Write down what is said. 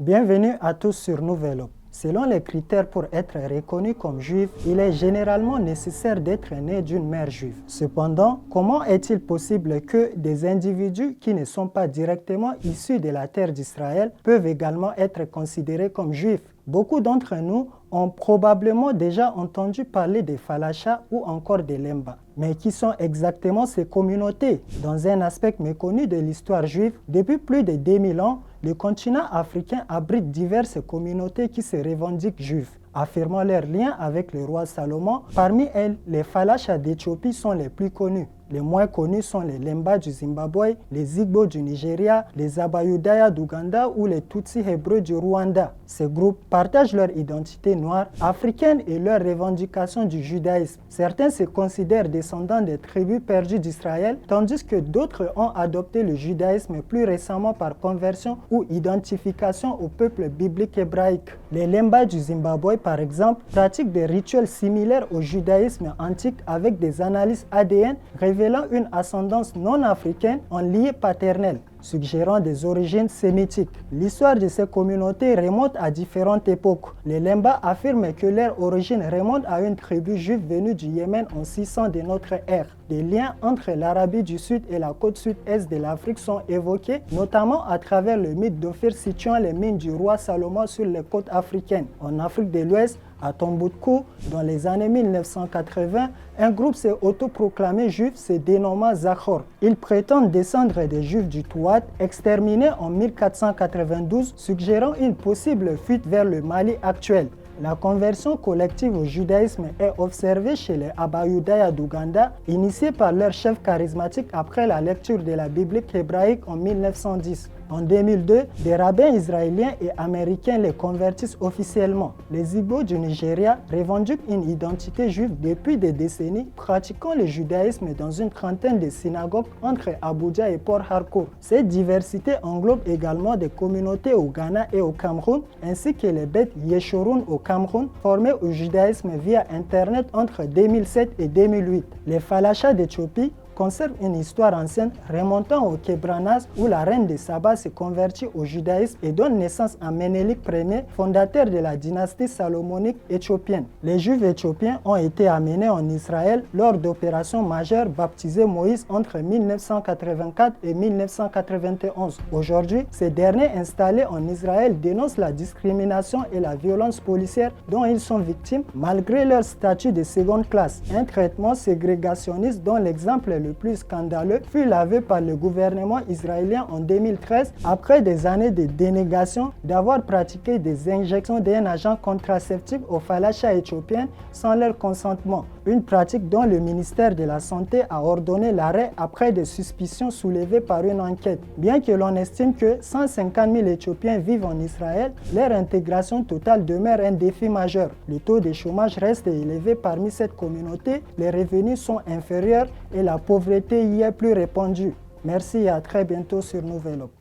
Bienvenue à tous sur Nouvel Hope. Selon les critères pour être reconnu comme juif, il est généralement nécessaire d'être né d'une mère juive. Cependant, comment est-il possible que des individus qui ne sont pas directement issus de la terre d'Israël peuvent également être considérés comme juifs? Beaucoup d'entre nous ont probablement déjà entendu parler des Falachas ou encore des Lemba. Mais qui sont exactement ces communautés? Dans un aspect méconnu de l'histoire juive, depuis plus de 2000 ans, le continent africain abrite diverses communautés qui se revendiquent juives, affirmant leur lien avec le roi Salomon. Parmi elles, les Falachas d'Éthiopie sont les plus connus. Les moins connus sont les Lemba du Zimbabwe, les Igbo du Nigeria, les Abayudaya d'Ouganda ou les Tutsi hébreux du Rwanda. Ces groupes partagent leur identité noire africaine et leurs revendications du judaïsme. Certains se considèrent descendants des tribus perdues d'Israël, tandis que d'autres ont adopté le judaïsme plus récemment par conversion ou identification au peuple biblique hébraïque. Les Lemba du Zimbabwe, par exemple, pratiquent des rituels similaires au judaïsme antique avec des analyses ADN révélant une ascendance non africaine en lignée paternelle, suggérant des origines sémitiques. L'histoire de ces communautés remonte à différentes époques. Les Lemba affirment que leur origine remonte à une tribu juive venue du Yémen en 600 de notre ère. Des liens entre l'Arabie du Sud et la côte sud-est de l'Afrique sont évoqués, notamment à travers le mythe d'Ophir situant les mines du roi Salomon sur les côtes africaines. En Afrique de l'Ouest, à Tombouctou, dans les années 1980, un groupe s'est autoproclamé juif se dénommant Zachor. Ils prétendent descendre des juifs du Touat, exterminés en 1492, suggérant une possible fuite vers le Mali actuel. La conversion collective au judaïsme est observée chez les Abayudaya d'Ouganda, initiée par leur chef charismatique après la lecture de la Bible hébraïque en 1910. En 2002, des rabbins israéliens et américains les convertissent officiellement. Les Igbo du Nigeria revendiquent une identité juive depuis des décennies, pratiquant le judaïsme dans une trentaine de synagogues entre Abuja et Port Harcourt. Cette diversité englobe également des communautés au Ghana et au Cameroun, ainsi que les Beth Yeshurun au Cameroun, formés au judaïsme via Internet entre 2007 et 2008. Les Falachas d'Éthiopie conserve une histoire ancienne remontant au Kébranas où la reine de Saba se convertit au judaïsme et donne naissance à Ménélik Ier, fondateur de la dynastie salomonique éthiopienne. Les Juifs éthiopiens ont été amenés en Israël lors d'opérations majeures baptisées Moïse entre 1984 et 1991. Aujourd'hui, ces derniers installés en Israël dénoncent la discrimination et la violence policière dont ils sont victimes malgré leur statut de seconde classe. Un traitement ségrégationniste dont l'exemple le plus scandaleux fut lavé par le gouvernement israélien en 2013 après des années de dénégation d'avoir pratiqué des injections d'un agent contraceptif aux Falachas éthiopiennes sans leur consentement, une pratique dont le ministère de la Santé a ordonné l'arrêt après des suspicions soulevées par une enquête. Bien que l'on estime que 150 000 Éthiopiens vivent en Israël, leur intégration totale demeure un défi majeur. Le taux de chômage reste élevé parmi cette communauté, les revenus sont inférieurs et la pauvreté y est plus répandue. Merci et à très bientôt sur Nouvel Hope.